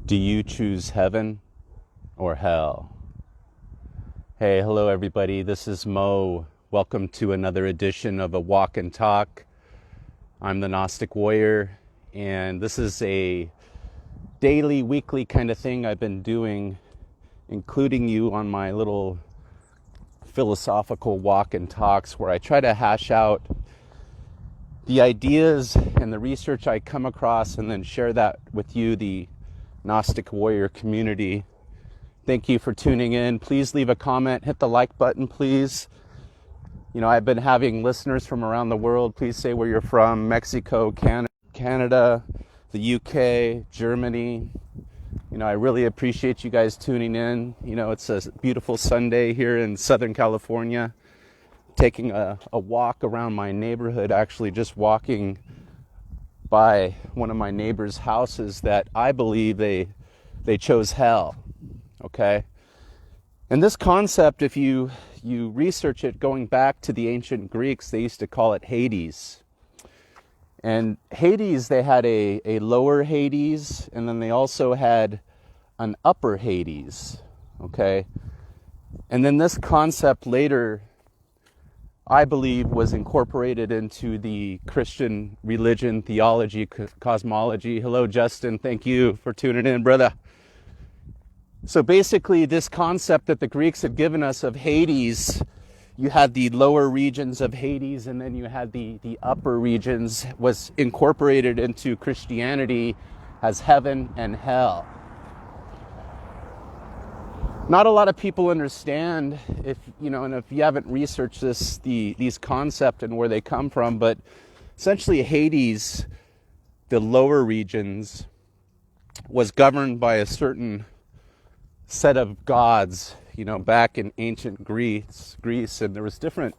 Do you choose heaven or hell? Hey, hello everybody. This is Mo. Welcome to another edition of A Walk and Talk. I'm the Gnostic Warrior, and this is a daily, weekly kind of thing I've been doing, including you on my little philosophical walk and talks where I try to hash out the ideas and the research I come across and then share that with you, the Gnostic Warrior community. Thank you for tuning in. Please leave a comment, hit the like button, please. You know, I've been having listeners from around the world. Please say where you're from: Mexico, Canada, the UK, Germany. You know, I really appreciate you guys tuning in. You know, it's a beautiful Sunday here in Southern California. Taking a walk around my neighborhood, actually just walking by one of my neighbors' houses that I believe they chose hell, okay? And this concept, if you research it, going back to the ancient Greeks, they used to call it Hades. And Hades, they had a lower Hades, and then they also had an upper Hades, okay? And then this concept later, I believe, was incorporated into the Christian religion, theology, cosmology. Hello, Justin. Thank you for tuning in, brother. So basically, this concept that the Greeks had given us of Hades, you had the lower regions of Hades, and then you had the upper regions, was incorporated into Christianity as heaven and hell. Not a lot of people understand, if you know, and if you haven't researched these concepts and where they come from, but essentially Hades, the lower regions, was governed by a certain set of gods, you know, back in ancient Greece, and there was different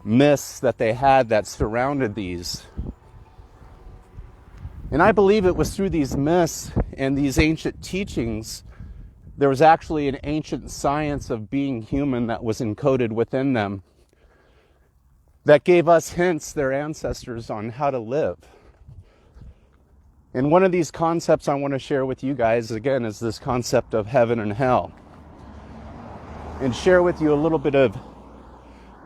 myths that they had that surrounded these. And I believe it was through these myths and these ancient teachings, there was actually an ancient science of being human that was encoded within them that gave us hints, their ancestors, on how to live. And one of these concepts I want to share with you guys, again, is this concept of heaven and hell. And share with you a little bit of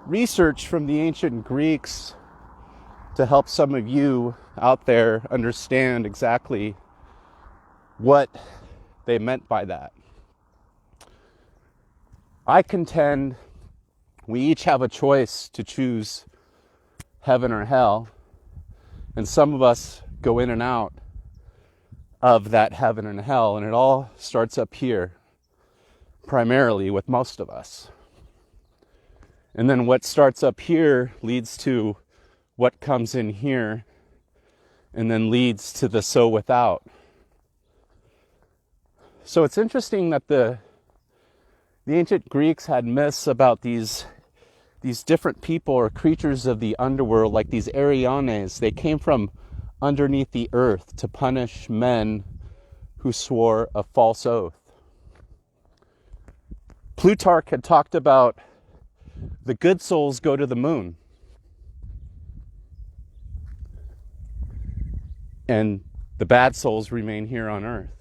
research from the ancient Greeks to help some of you out there understand exactly what they meant by that. I contend we each have a choice to choose heaven or hell, and some of us go in and out of that heaven and hell, and it all starts up here, primarily with most of us. And then what starts up here leads to what comes in here, and then leads to the so without. So it's interesting that the ancient Greeks had myths about these different people or creatures of the underworld, like these Arianes. They came from underneath the earth to punish men who swore a false oath. Plutarch had talked about the good souls go to the moon, and the bad souls remain here on earth.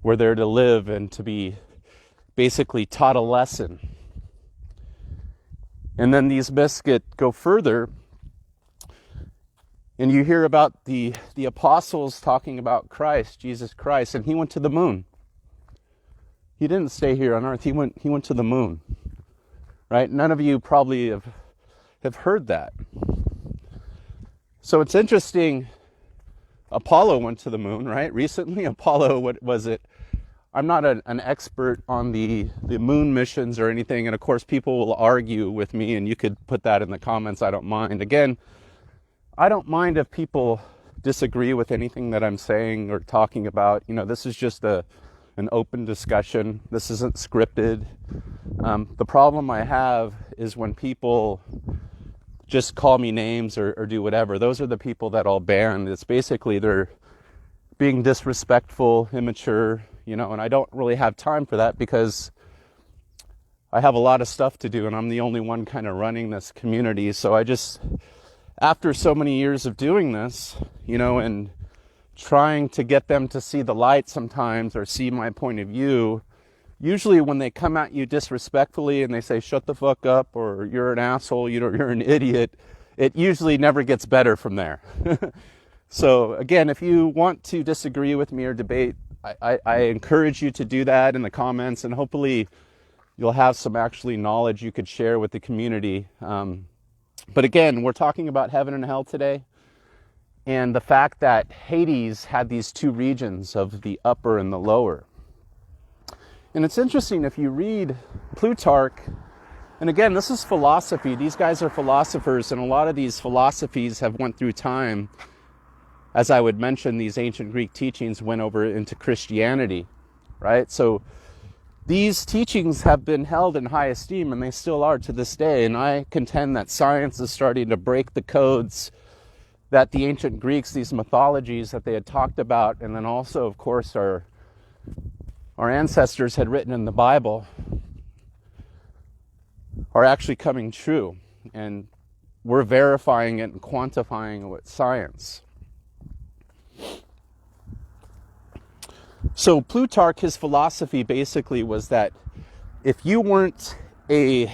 We're there to live and to be basically taught a lesson. And then these myths go further, and you hear about the apostles talking about Christ, Jesus Christ, and he went to the moon. He didn't stay here on earth. He went to the moon. Right? None of you probably have heard that. So it's interesting. Apollo went to the moon, right? Recently, Apollo, what was it? I'm not an expert on the moon missions or anything, and of course people will argue with me, and you could put that in the comments. I don't mind. Again, I don't mind if people disagree with anything that I'm saying or talking about. You know, this is just an open discussion. This isn't scripted. The problem I have is when people just call me names or do whatever. Those are the people that I'll ban. It's basically they're being disrespectful, immature, you know, and I don't really have time for that because I have a lot of stuff to do and I'm the only one kind of running this community. So I just, after so many years of doing this, you know, and trying to get them to see the light sometimes or see my point of view, usually when they come at you disrespectfully and they say, shut the fuck up, or you're an asshole, you're an idiot, it usually never gets better from there. So again, if you want to disagree with me or debate, I encourage you to do that in the comments, and hopefully you'll have some actually knowledge you could share with the community. But again, we're talking about heaven and hell today, and the fact that Hades had these two regions of the upper and the lower. And it's interesting, if you read Plutarch, and again, this is philosophy. These guys are philosophers, and a lot of these philosophies have went through time. As I would mention, these ancient Greek teachings went over into Christianity, right? So these teachings have been held in high esteem, and they still are to this day. And I contend that science is starting to break the codes that the ancient Greeks, these mythologies that they had talked about, and then also, of course, our ancestors had written in the Bible, are actually coming true. And we're verifying it and quantifying it with science. So Plutarch, his philosophy basically was that if you weren't a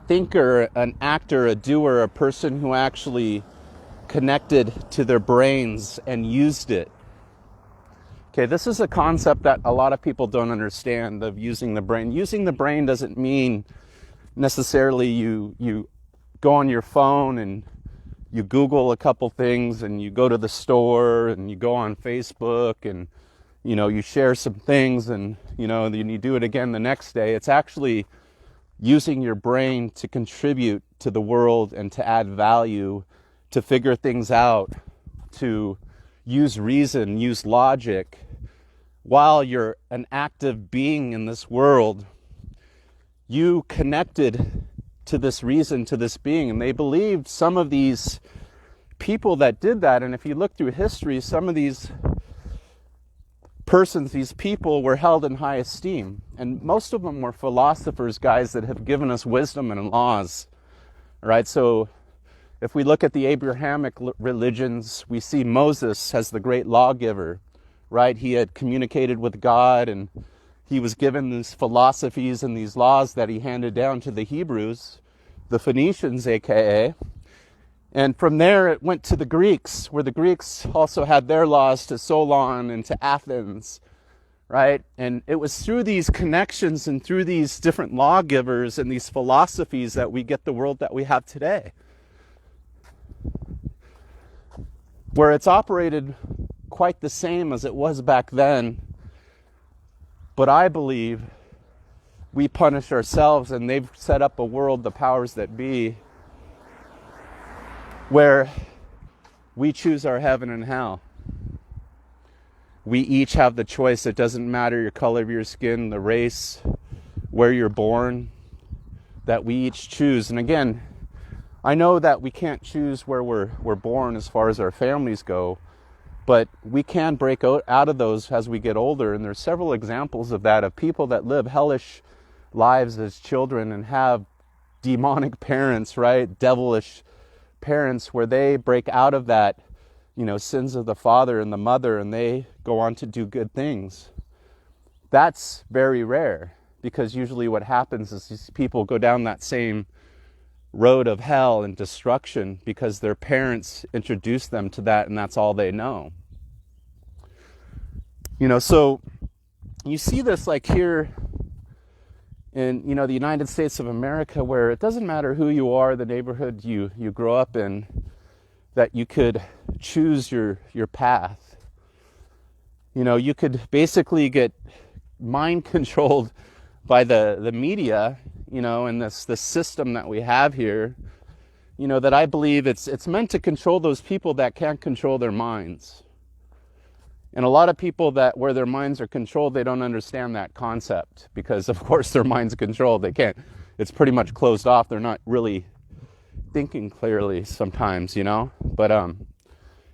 thinker, an actor, a doer, a person who actually connected to their brains and used it. Okay, this is a concept that a lot of people don't understand, of using the brain. Using the brain doesn't mean necessarily you go on your phone and you Google a couple things and you go to the store and you go on Facebook and you share some things and then you do it again the next day. It's actually using your brain to contribute to the world and to add value, to figure things out, to use reason, use logic. While you're an active being in this world, you connected to this reason, to this being. And they believed, some of these people that did that, and if you look through history, some of these persons, these people, were held in high esteem. And most of them were philosophers, guys that have given us wisdom and laws, right? So if we look at the Abrahamic religions, we see Moses as the great lawgiver, right? He had communicated with God, and he was given these philosophies and these laws that he handed down to the Hebrews, the Phoenicians, aka. And from there it went to the Greeks, where the Greeks also had their laws, to Solon and to Athens, right? And it was through these connections and through these different lawgivers and these philosophies that we get the world that we have today, where it's operated quite the same as it was back then. But I believe we punish ourselves, and they've set up a world, the powers that be, where we choose our heaven and hell. We each have the choice. It doesn't matter your color of your skin, the race, where you're born, that we each choose. And again, I know that we can't choose where we're born as far as our families go, but we can break out of those as we get older. And there's several examples of that, of people that live hellish lives as children and have demonic parents, right? Devilish parents, where they break out of that, sins of the father and the mother, and they go on to do good things. That's very rare, because usually what happens is these people go down that same road of hell and destruction because their parents introduced them to that, and that's all they know. So you see this like here in, the United States of America, where it doesn't matter who you are, the neighborhood you grow up in, that you could choose your path. You could basically get mind controlled by the media, and this system that we have here, that I believe it's meant to control those people that can't control their minds. And a lot of people where their minds are controlled, they don't understand that concept, because of course their mind's controlled. They can't, it's pretty much closed off. They're not really thinking clearly sometimes, but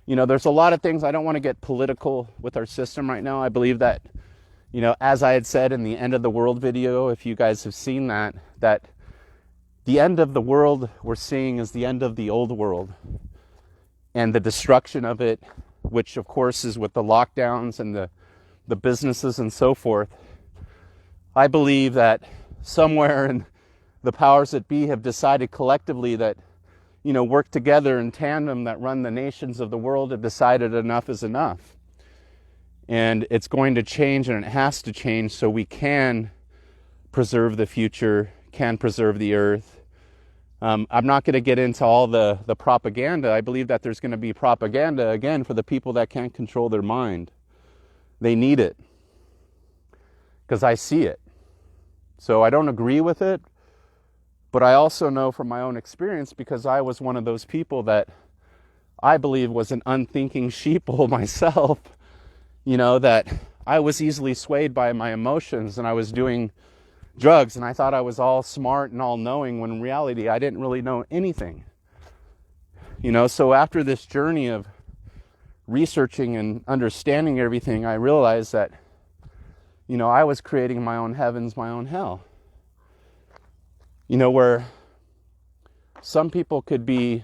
there's a lot of things. I don't want to get political with our system right now. I believe that, as I had said in the end of the world video, if you guys have seen that the end of the world we're seeing is the end of the old world and the destruction of it, which of course is with the lockdowns and the businesses and so forth, I believe that somewhere in the powers that be have decided collectively that, work together in tandem, that run the nations of the world, have decided enough is enough. And it's going to change, and it has to change, so we can preserve the future, can preserve the earth. I'm not going to get into all the propaganda. I believe that there's going to be propaganda, again, for the people that can't control their mind. They need it, because I see it. So I don't agree with it, but I also know from my own experience, because I was one of those people that I believe was an unthinking sheeple myself, that I was easily swayed by my emotions, and I was doing drugs, and I thought I was all smart and all knowing, when in reality I didn't really know anything. So after this journey of researching and understanding everything, I realized that, I was creating my own heavens, my own hell. Where some people could be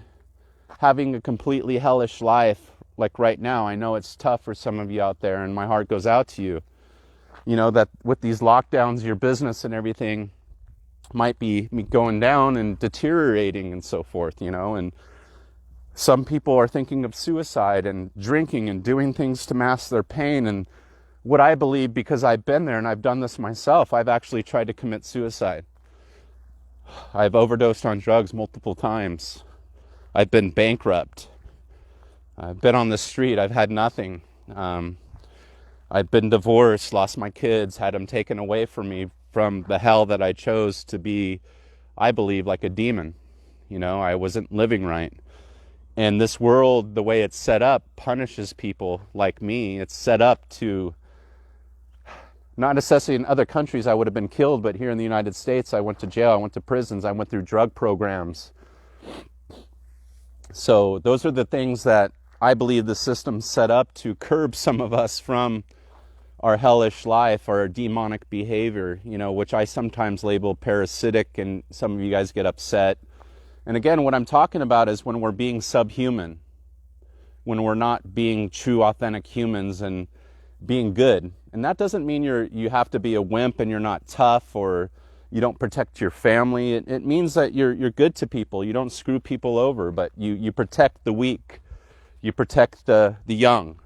having a completely hellish life, like right now. I know it's tough for some of you out there, and my heart goes out to you. That with these lockdowns, your business and everything might be going down and deteriorating and so forth, and some people are thinking of suicide and drinking and doing things to mask their pain. And what I believe, because I've been there and I've done this myself, I've actually tried to commit suicide. I've overdosed on drugs multiple times. I've been bankrupt. I've been on the street. I've had nothing. I've been divorced, lost my kids, had them taken away from me, from the hell that I chose to be, I believe, like a demon. I wasn't living right. And this world, the way it's set up, punishes people like me. It's set up to, not necessarily in other countries I would have been killed, but here in the United States, I went to jail, I went to prisons, I went through drug programs. So those are the things that I believe the system's set up to curb some of us from our hellish life, our demonic behavior, which I sometimes label parasitic, and some of you guys get upset. And again, what I'm talking about is when we're being subhuman, when we're not being true, authentic humans and being good. And that doesn't mean you have to be a wimp and you're not tough, or you don't protect your family. It means that you're good to people. You don't screw people over, but you protect the weak. You protect the young.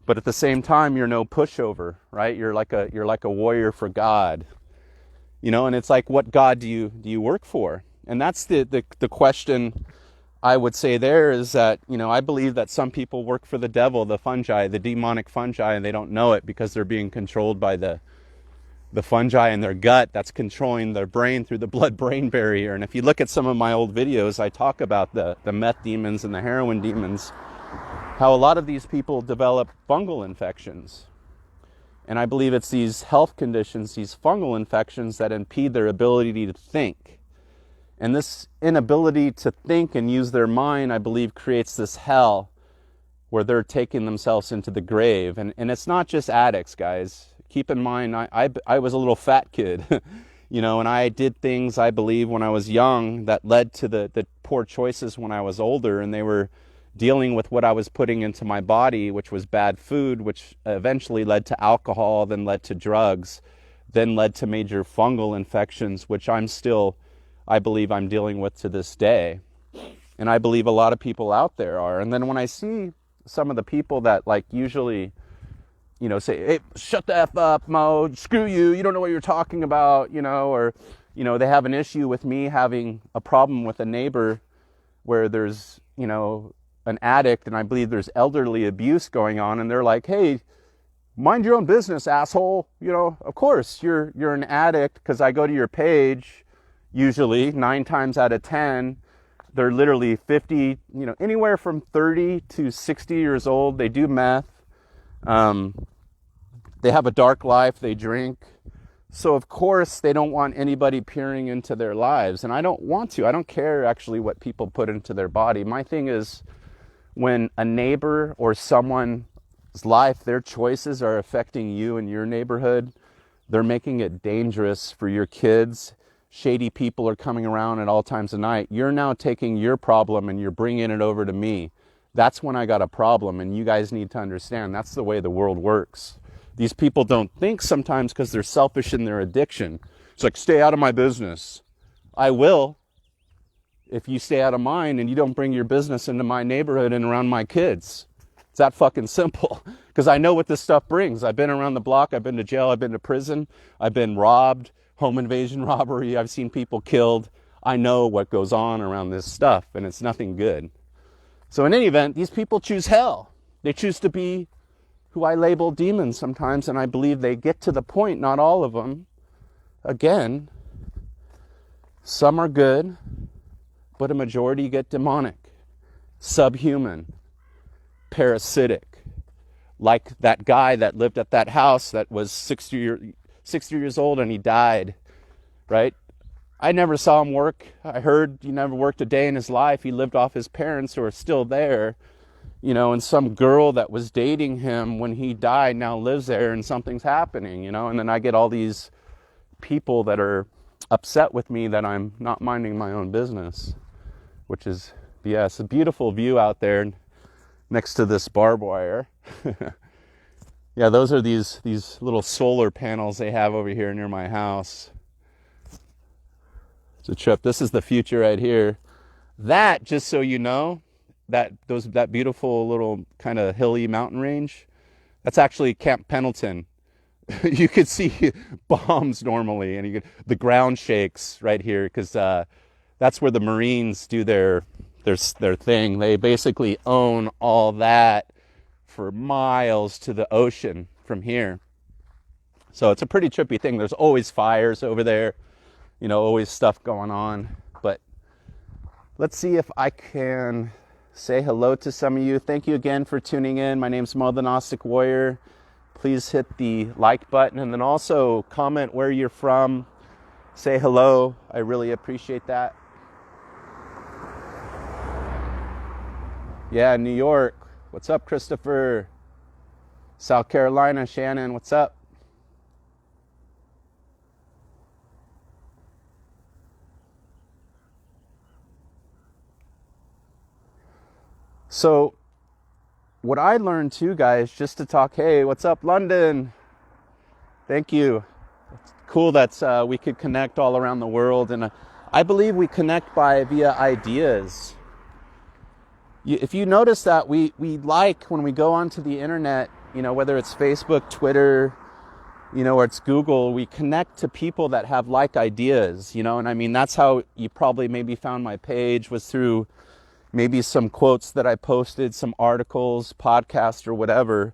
But at the same time, you're no pushover, right? You're like a warrior for God. And it's like, what God do you work for? And that's the question I would say there is that, I believe that some people work for the devil, the fungi, the demonic fungi, and they don't know it because they're being controlled by the fungi in their gut that's controlling their brain through the blood-brain barrier. And if you look at some of my old videos, I talk about the meth demons and the heroin demons, how a lot of these people develop fungal infections. And I believe it's these health conditions, these fungal infections, that impede their ability to think. And this inability to think and use their mind, I believe, creates this hell where they're taking themselves into the grave. And it's not just addicts, guys. Keep in mind, I was a little fat kid, and I did things, I believe, when I was young that led to the poor choices when I was older, and they were dealing with what I was putting into my body, which was bad food, which eventually led to alcohol, then led to drugs, then led to major fungal infections, which I believe I'm dealing with to this day. And I believe a lot of people out there are. And then when I see some of the people that usually, say, hey, shut the F up, Mo, screw you, you don't know what you're talking about, or, they have an issue with me having a problem with a neighbor where there's, an addict, and I believe there's elderly abuse going on, and they're like, hey, mind your own business, asshole. Of course you're an addict, because I go to your page, usually 9 times out of 10, they're literally 50, anywhere from 30 to 60 years old. They do meth. They have a dark life. They drink. So of course they don't want anybody peering into their lives. And I don't want to. I don't care actually what people put into their body. My thing is, when a neighbor or someone's life, their choices are affecting you in your neighborhood, they're making it dangerous for your kids. Shady people are coming around at all times of night. You're now taking your problem and you're bringing it over to me. that's when I got a problem. And you guys need to understand that's the way the world works. These people don't think sometimes because they're selfish in their addiction. It's like, stay out of my business. I will if you stay out of mine and you don't bring your business into my neighborhood and around my kids. It's that fucking simple. Because I know what this stuff brings. I've been around the block. I've been to jail. I've been to prison. I've been robbed, home invasion, robbery. I've seen people killed. I know what goes on around this stuff, and it's nothing good. So in any event, these people choose hell. They choose to be who I label demons sometimes, and I believe they get to the point, not all of them. Again, some are good, but a majority get demonic, subhuman, parasitic. Like that guy that lived at that house that was 60 years old and he died, right? I never saw him work. I heard he never worked a day in his life. He lived off his parents who are still there, and some girl that was dating him when he died now lives there and something's happening, and then I get all these people that are upset with me that I'm not minding my own business, which is BS. A beautiful view out there next to this barbed wire. Yeah, those are these little solar panels they have over here near my house. It's a trip. This is the future right here. That, just so you know, that beautiful little kind of hilly mountain range, that's actually Camp Pendleton. You could see bombs normally, and the ground shakes right here because that's where the Marines do their thing. They basically own all that for miles to the ocean from here. So it's a pretty trippy thing. There's always fires over there, always stuff going on. But let's see if I can say hello to some of you. Thank you again for tuning in. My name's Mo the Gnostic Warrior. Please hit the like button and then also comment where you're from. Say hello. I really appreciate that. Yeah, New York. What's up, Christopher? South Carolina, Shannon. What's up? So what I learned too, guys, just to talk, hey, what's up, London? Thank you. It's cool that we could connect all around the world. And I believe we connect via ideas. If you notice that we like when we go onto the internet, whether it's Facebook, Twitter, or it's Google, we connect to people that have like ideas, and I mean, that's how you probably maybe found my page, was through maybe some quotes that I posted, some articles, podcasts or whatever.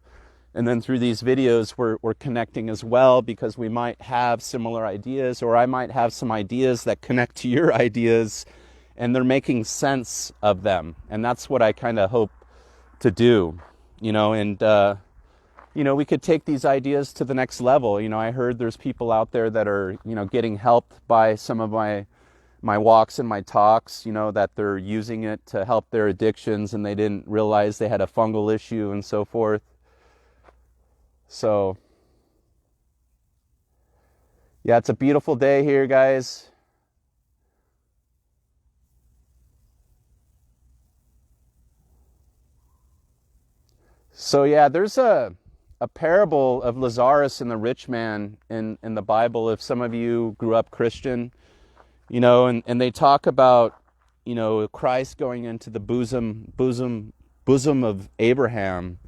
And then through these videos, we're connecting as well because we might have similar ideas, or I might have some ideas that connect to your ideas and they're making sense of them. And that's what I kind of hope to do, and, we could take these ideas to the next level. I heard there's people out there that are, getting helped by some of my walks and my talks, that they're using it to help their addictions and they didn't realize they had a fungal issue and so forth. So, yeah, it's a beautiful day here, guys. So, yeah, there's a parable of Lazarus and the rich man in the Bible. If some of you grew up Christian, and they talk about, Christ going into the bosom of Abraham,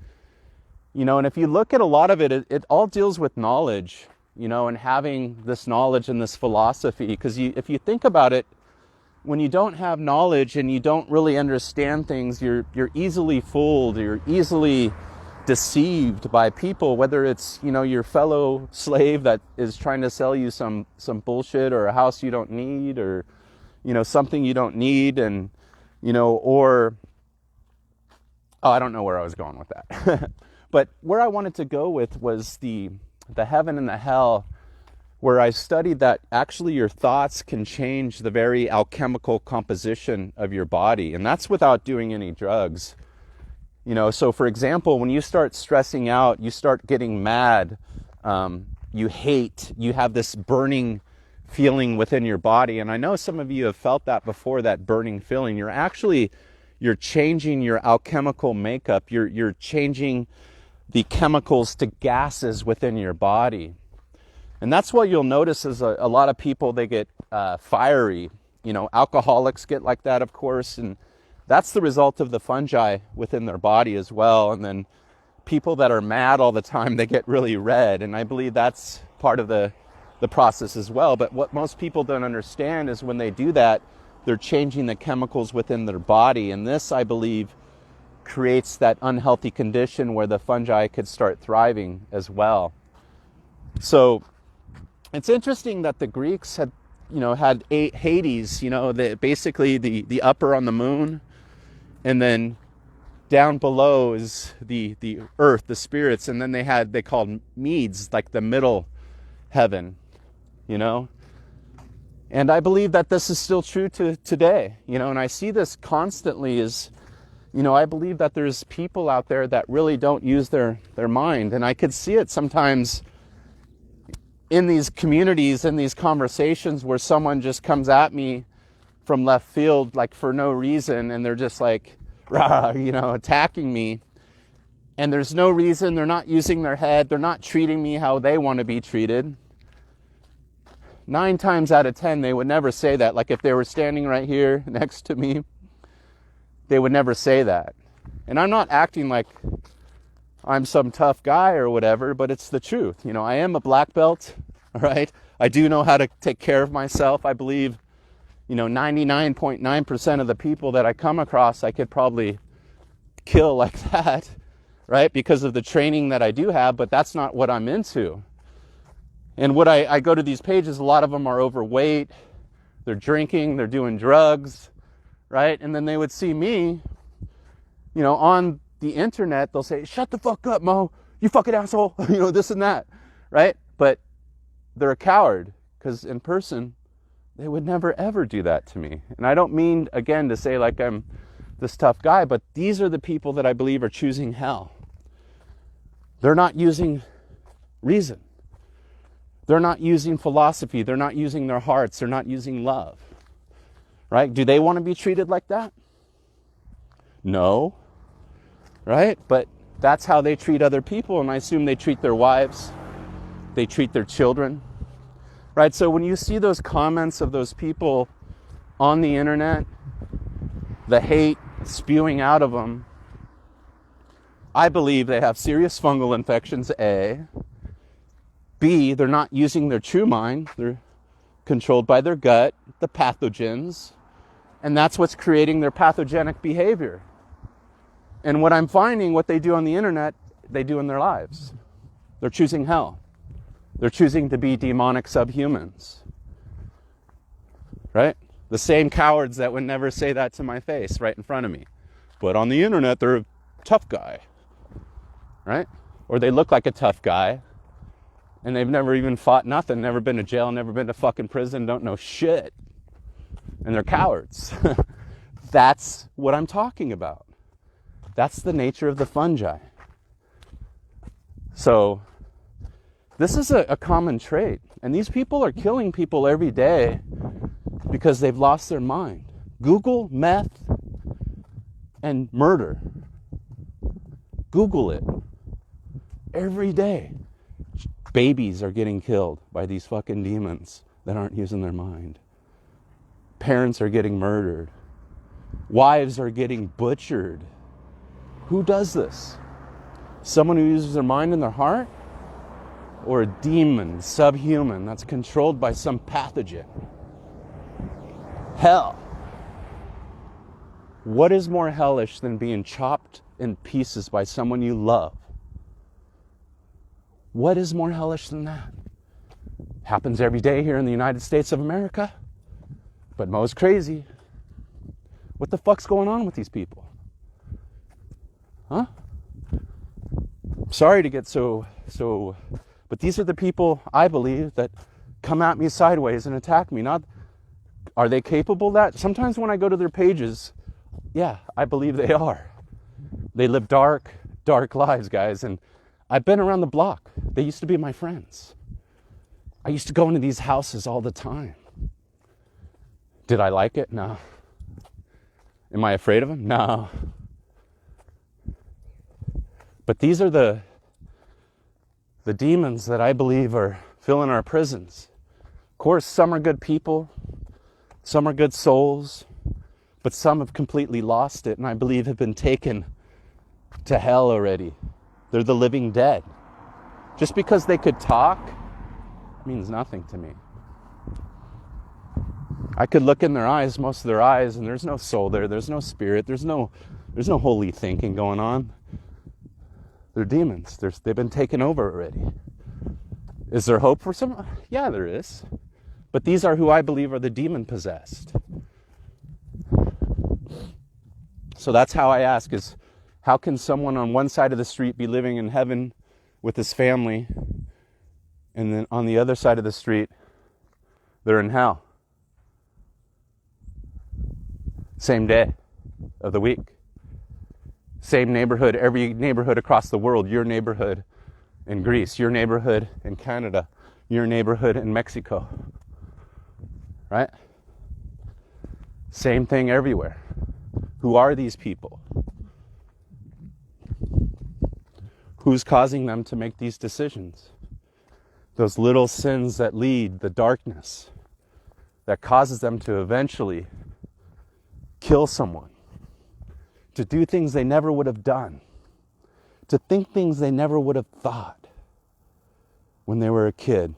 and if you look at a lot of it all deals with knowledge, and having this knowledge and this philosophy. Because if you think about it, when you don't have knowledge and you don't really understand things, you're easily fooled, you're easily deceived by people, whether it's, your fellow slave that is trying to sell you some bullshit, or a house you don't need, or, something you don't need, and, or, I don't know where I was going with that. But where I wanted to go with was the heaven and the hell, where I studied that actually your thoughts can change the very alchemical composition of your body. And that's without doing any drugs. So for example, when you start stressing out, you start getting mad, you hate, you have this burning feeling within your body. And I know some of you have felt that before, that burning feeling. You're you're changing your alchemical makeup. You're changing the chemicals to gases within your body. And that's what you'll notice is a lot of people, they get fiery. You know, alcoholics get like that, of course, and that's the result of the fungi within their body as well. And then people that are mad all the time, they get really red, and I believe that's part of the process as well. But what most people don't understand is when they do that, they're changing the chemicals within their body, and this, I believe, creates that unhealthy condition where the fungi could start thriving as well. So it's interesting that the Greeks had Hades, basically the upper on the moon, and then down below is the earth, the spirits, and then they called Medes, like the middle heaven, And I believe that this is still true to today, and I see this constantly I believe that there's people out there that really don't use their mind, and I could see it sometimes in these communities, in these conversations where someone just comes at me from left field, like for no reason, and they're just like, rah, attacking me. And there's no reason, they're not using their head, they're not treating me how they want to be treated. 9 times out of 10, they would never say that. Like if they were standing right here next to me, they would never say that. And I'm not acting like I'm some tough guy or whatever, but it's the truth. I am a black belt, all right? I do know how to take care of myself. I believe, 99.9% of the people that I come across, I could probably kill like that, right? Because of the training that I do have, but that's not what I'm into. And what I go to these pages, a lot of them are overweight, they're drinking, they're doing drugs, right? And then they would see me, on the internet, they'll say, shut the fuck up, Mo, you fucking asshole, this and that, right? But they're a coward, because in person, they would never ever do that to me. And I don't mean, again, to say like I'm this tough guy, but these are the people that I believe are choosing hell. They're not using reason. They're not using philosophy. They're not using their hearts. They're not using love, right? Do they want to be treated like that? No. Right? But that's how they treat other people, and I assume they treat their wives, they treat their children, right? So when you see those comments of those people on the internet, the hate spewing out of them, I believe they have serious fungal infections, A. B, they're not using their true mind, they're controlled by their gut, the pathogens, and that's what's creating their pathogenic behavior. And what I'm finding, what they do on the internet, they do in their lives. They're choosing hell. They're choosing to be demonic subhumans. Right? The same cowards that would never say that to my face right in front of me. But on the internet, they're a tough guy. Right? Or they look like a tough guy, and they've never even fought nothing, never been to jail, never been to fucking prison, don't know shit. And they're cowards. That's what I'm talking about. That's the nature of the fungi. So this is a common trait. And these people are killing people every day because they've lost their mind. Google meth and murder. Google it. Every day. Babies are getting killed by these fucking demons that aren't using their mind. Parents are getting murdered. Wives are getting butchered. Who does this? Someone who uses their mind and their heart? Or a demon, subhuman, that's controlled by some pathogen? Hell. What is more hellish than being chopped in pieces by someone you love? What is more hellish than that? Happens every day here in the United States of America. But Mo's crazy. What the fuck's going on with these people? Huh? Sorry to get so, but these are the people, I believe, that come at me sideways and attack me. Not, are they capable of that? Sometimes when I go to their pages, yeah, I believe they are. They live dark lives, guys, and I've been around the block. They used to be my friends. I used to go into these houses all the time. Did I like it? No. Am I afraid of them? No. But these are the demons that I believe are filling our prisons. Of course, some are good people, some are good souls, but some have completely lost it, and I believe have been taken to hell already. They're the living dead. Just because they could talk means nothing to me. I could look in their eyes, most of their eyes, and there's no soul there. There's no spirit. There's no holy thinking going on. They're demons. They've been taken over already. Is there hope for some? Yeah, there is. But these are who I believe are the demon-possessed. So that's how I ask is, how can someone on one side of the street be living in heaven with his family, and then on the other side of the street, they're in hell? Same day of the week. Same neighborhood, every neighborhood across the world, your neighborhood in Greece, your neighborhood in Canada, your neighborhood in Mexico. Right? Same thing everywhere. Who are these people? Who's causing them to make these decisions? Those little sins that lead the darkness, that causes them to eventually kill someone, to do things they never would have done, to think things they never would have thought when they were a kid.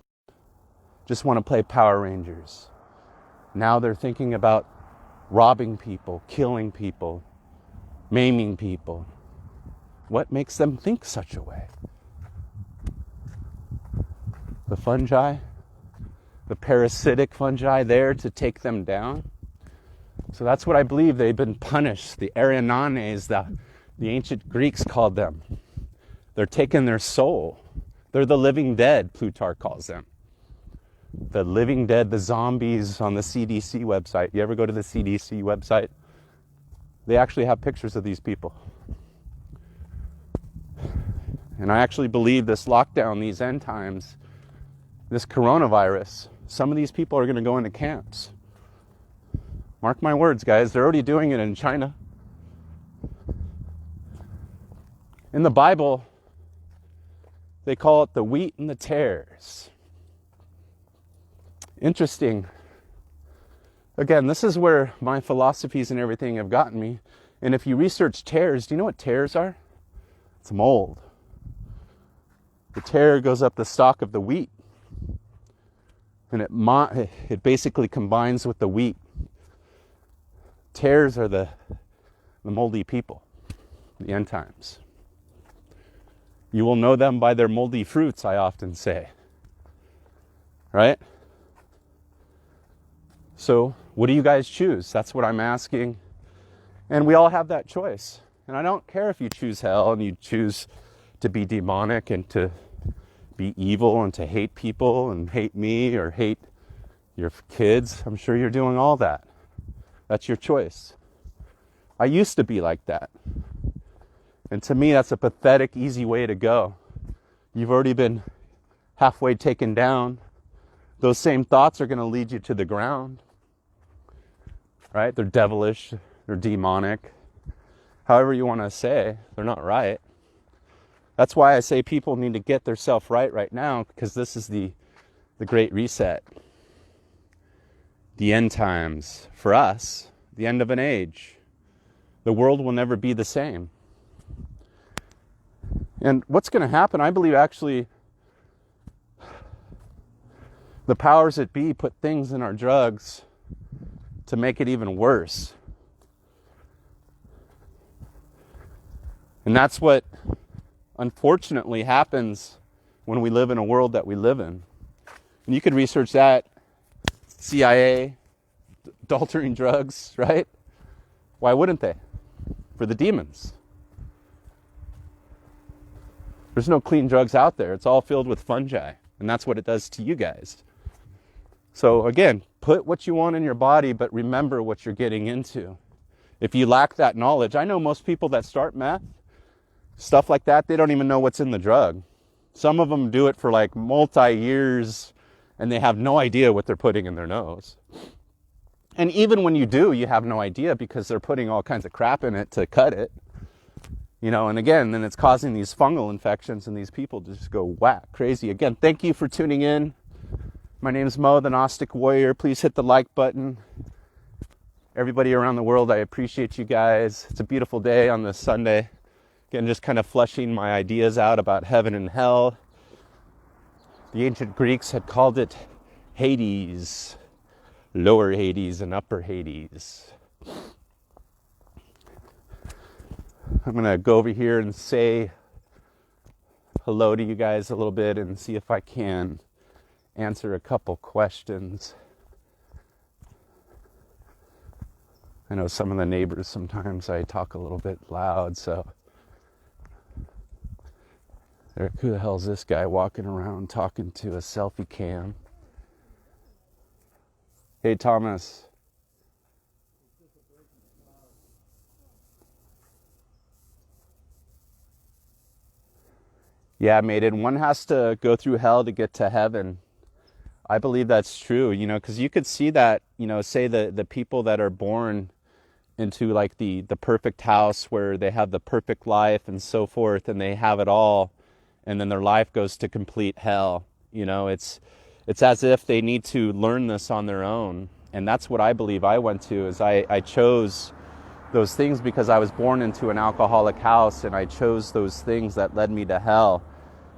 Just want to play Power Rangers. Now they're thinking about robbing people, killing people, maiming people. What makes them think such a way? The fungi, the parasitic fungi there to take them down. So that's what I believe they've been punished. The Ariananes, the ancient Greeks called them. They're taking their soul. They're the living dead, Plutarch calls them. The living dead, the zombies on the CDC website. You ever go to the CDC website? They actually have pictures of these people. And I actually believe this lockdown, these end times, this coronavirus, some of these people are going to go into camps. Mark my words, guys, they're already doing it in China. In the Bible, they call it the wheat and the tares. Interesting. Again, this is where my philosophies and everything have gotten me. And if you research tares, do you know what tares are? It's mold. The tare goes up the stalk of the wheat. And it basically combines with the wheat. Tares are the moldy people, the end times. You will know them by their moldy fruits, I often say. Right? So, what do you guys choose? That's what I'm asking. And we all have that choice. And I don't care if you choose hell and you choose to be demonic and to be evil and to hate people and hate me or hate your kids. I'm sure you're doing all that. That's your choice. I used to be like that. And to me, that's a pathetic, easy way to go. You've already been halfway taken down. Those same thoughts are going to lead you to the ground. Right? They're devilish. They're demonic. However you want to say, they're not right. That's why I say people need to get themselves right now, because this is the great reset. The end times for us, the end of an age. The world will never be the same. And what's going to happen, I believe actually, the powers that be put things in our drugs to make it even worse. And that's what unfortunately happens when we live in a world that we live in. And you could research that. CIA, adulterating drugs, right? Why wouldn't they? For the demons. There's no clean drugs out there. It's all filled with fungi. And that's what it does to you guys. So again, put what you want in your body, but remember what you're getting into. If you lack that knowledge, I know most people that start meth, stuff like that, they don't even know what's in the drug. Some of them do it for like multi-years and they have no idea what they're putting in their nose. And even when you do, you have no idea because they're putting all kinds of crap in it to cut it. And again, then it's causing these fungal infections and these people to just go whack crazy. Again, thank you for tuning in. My name's Mo, the Gnostic Warrior. Please hit the like button. Everybody around the world, I appreciate you guys. It's a beautiful day on this Sunday. Again, just kind of fleshing my ideas out about heaven and hell. The ancient Greeks had called it Hades, lower Hades and upper Hades. I'm going to go over here and say hello to you guys a little bit and see if I can answer a couple questions. I know some of the neighbors, sometimes I talk a little bit loud, so who the hell is this guy walking around talking to a selfie cam? Hey, Thomas. Yeah, Maiden, one has to go through hell to get to heaven. I believe that's true, because you could see that, say the people that are born into like the perfect house where they have the perfect life and so forth, and they have it all, and then their life goes to complete hell. It's as if they need to learn this on their own. And that's what I believe I went to, is I chose those things because I was born into an alcoholic house, and I chose those things that led me to hell.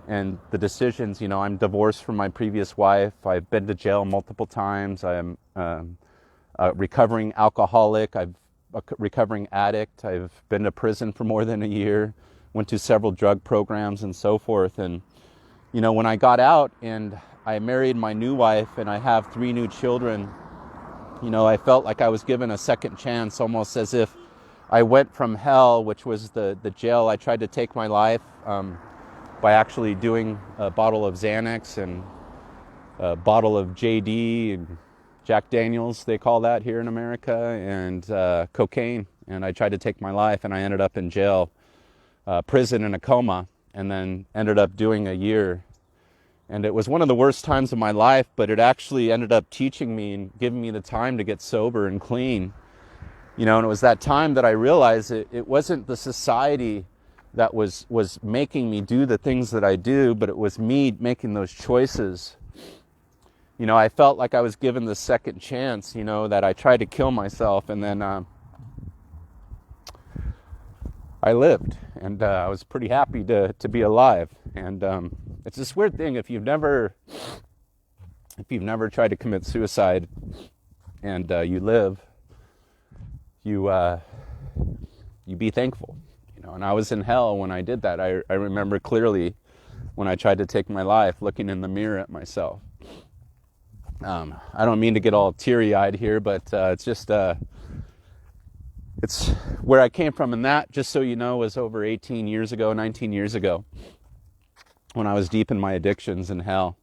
And the decisions, I'm divorced from my previous wife. I've been to jail multiple times. I am a recovering alcoholic. I'm a recovering addict. I've been to prison for more than a year, went to several drug programs and so forth. And, when I got out and I married my new wife and I have 3 new children, I felt like I was given a second chance, almost as if I went from hell, which was the jail. I tried to take my life by actually doing a bottle of Xanax and a bottle of JD and Jack Daniels, they call that here in America, and cocaine. And I tried to take my life, and I ended up in jail, prison in a coma, and then ended up doing a year. And it was one of the worst times of my life, but it actually ended up teaching me and giving me the time to get sober and clean. And it was that time that I realized it wasn't the society that was making me do the things that I do, but it was me making those choices. I felt like I was given the second chance, that I tried to kill myself, and then I lived, and I was pretty happy to be alive. And it's this weird thing, if you've never tried to commit suicide and you live, you be thankful. And I was in hell when I did that. I remember clearly when I tried to take my life, looking in the mirror at myself. I don't mean to get all teary-eyed here, but it's just, it's where I came from. And that, just so you know, was over 19 years ago, when I was deep in my addictions in hell.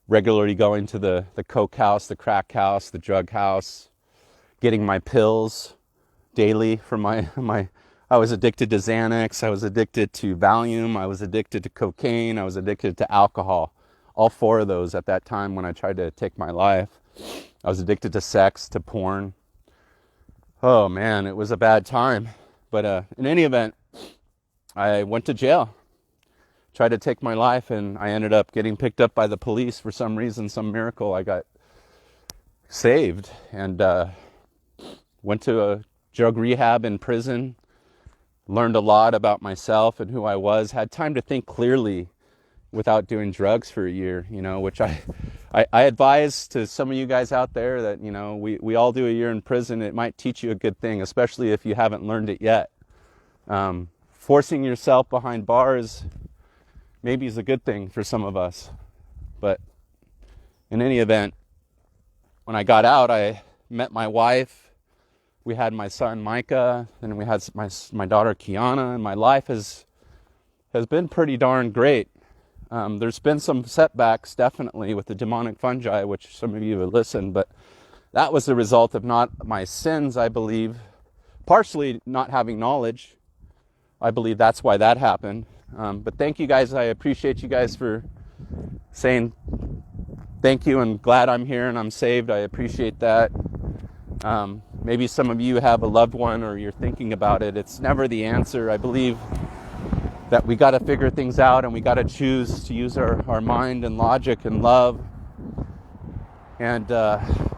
Regularly going to the coke house, the crack house, the drug house, getting my pills daily from I was addicted to Xanax, I was addicted to Valium, I was addicted to cocaine, I was addicted to alcohol. All 4 of those at that time when I tried to take my life. I was addicted to sex, to porn. Oh man, it was a bad time. But in any event, I went to jail. Tried to take my life, and I ended up getting picked up by the police for some reason, some miracle. I got saved and went to a drug rehab in prison. Learned a lot about myself and who I was. Had time to think clearly without doing drugs for a year, which I advise to some of you guys out there that, we all do a year in prison. It might teach you a good thing, especially if you haven't learned it yet. Forcing yourself behind bars maybe is a good thing for some of us. But in any event, when I got out, I met my wife. We had my son Micah, and we had my daughter Kiana, and my life has been pretty darn great. There's been some setbacks, definitely, with the demonic fungi, which some of you have listened, but that was the result of not my sins, I believe, partially not having knowledge. I believe that's why that happened. But thank you guys. I appreciate you guys for saying thank you and glad I'm here and I'm saved. I appreciate that. Maybe some of you have a loved one or you're thinking about it. It's never the answer. I believe that we got to figure things out, and we got to choose to use our mind and logic and love, and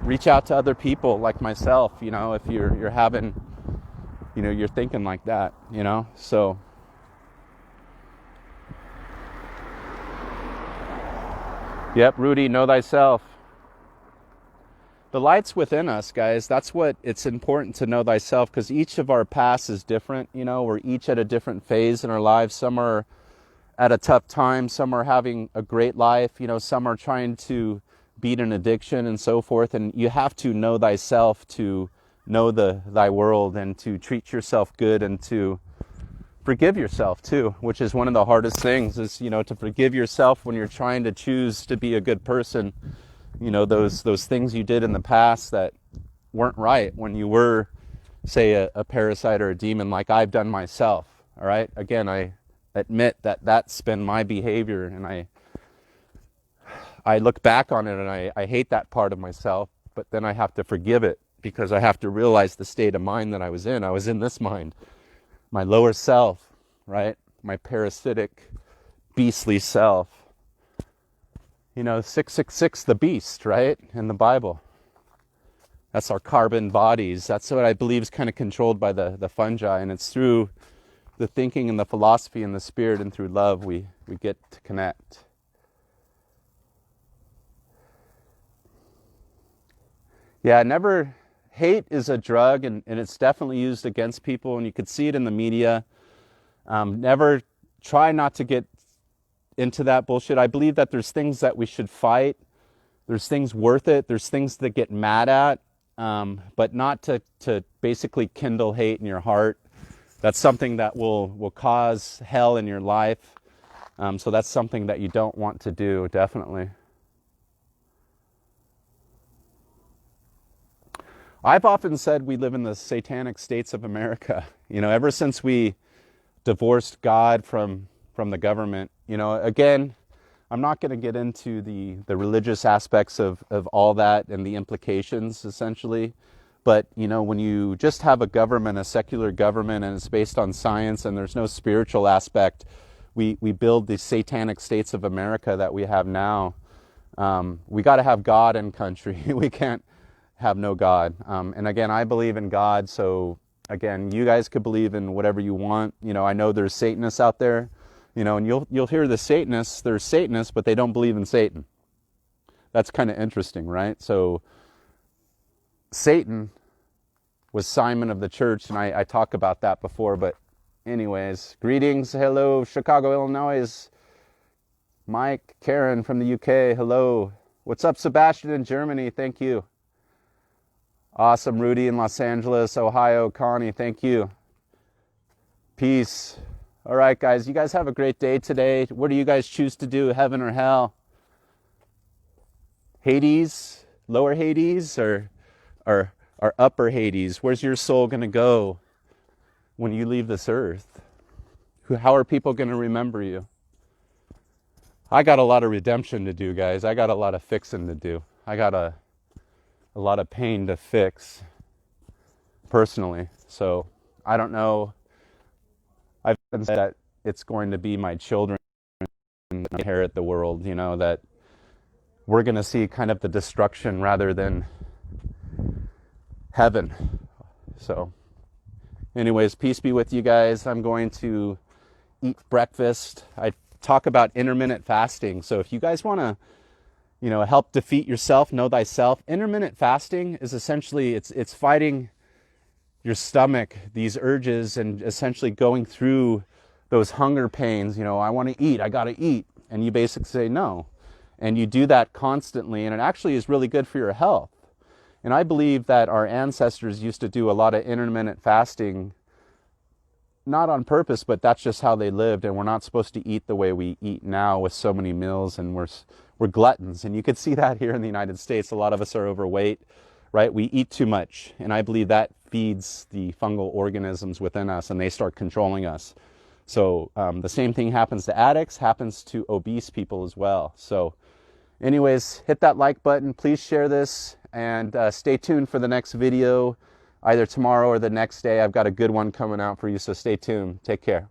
reach out to other people like myself, if you're having, you're thinking like that, so yep, Rudy, know thyself. The light's within us, guys. That's what it's important to know thyself, because each of our paths is different. We're each at a different phase in our lives. Some are at a tough time. Some are having a great life. Some are trying to beat an addiction and so forth. And you have to know thyself to know thy world, and to treat yourself good, and to forgive yourself too, which is one of the hardest things, is, to forgive yourself when you're trying to choose to be a good person. Those things you did in the past that weren't right when you were, say, a parasite or a demon, like I've done myself. All right. Again, I admit that that's been my behavior, and I look back on it and I hate that part of myself, but then I have to forgive it, because I have to realize the state of mind that I was in. I was in this mind, my lower self, right? My parasitic, beastly self. 666, the beast, right? In the Bible. That's our carbon bodies. That's what I believe is kind of controlled by the fungi. And it's through the thinking and the philosophy and the spirit, and through love we get to connect. Yeah, hate is a drug, and it's definitely used against people, and you could see it in the media. Try not to get into that bullshit. I believe that there's things that we should fight. There's things worth it. There's things to get mad at, but not to basically kindle hate in your heart. That's something that will cause hell in your life. So that's something that you don't want to do, definitely. I've often said we live in the satanic states of America. Ever since we divorced God from the government. Again, I'm not going to get into the religious aspects of all that and the implications, essentially. But, when you just have a government, a secular government, and it's based on science, and there's no spiritual aspect, we build the satanic states of America that we have now. We got to have God in country. We can't have no God. And again, I believe in God. So again, you guys could believe in whatever you want. I know there's Satanists out there, and you'll hear the Satanists, they're Satanists, but they don't believe in Satan. That's kind of interesting, right? So Satan was Simon of the church, and I talk about that before, but anyways, greetings, hello, Chicago, Illinois, Mike, Karen from the UK, hello. What's up, Sebastian in Germany? Thank you. Awesome, Rudy in Los Angeles, Ohio, Connie, thank you. Peace. All right, guys, you guys have a great day today. What do you guys choose to do, heaven or hell? Hades, lower Hades, or upper Hades? Where's your soul going to go when you leave this earth? How are people going to remember you? I got a lot of redemption to do, guys. I got a lot of fixing to do. I got a lot of pain to fix personally. So I don't know. I've said that it's going to be my children that inherit the world, that we're going to see kind of the destruction rather than heaven. So anyways, peace be with you guys. I'm going to eat breakfast. I talk about intermittent fasting. So if you guys want to help defeat yourself, know thyself. Intermittent fasting is essentially, it's fighting your stomach, these urges, and essentially going through those hunger pains. I want to eat, I got to eat. And you basically say no. And you do that constantly, and it actually is really good for your health. And I believe that our ancestors used to do a lot of intermittent fasting, not on purpose, but that's just how they lived. And we're not supposed to eat the way we eat now with so many meals, and we're gluttons. And you could see that here in the United States. A lot of us are overweight, right? We eat too much. And I believe that feeds the fungal organisms within us, and they start controlling us. So the same thing happens to addicts, happens to obese people as well. So anyways, hit that like button. Please share this. and stay tuned for the next video, either tomorrow or the next day. I've got a good one coming out for you, so stay tuned. Take care.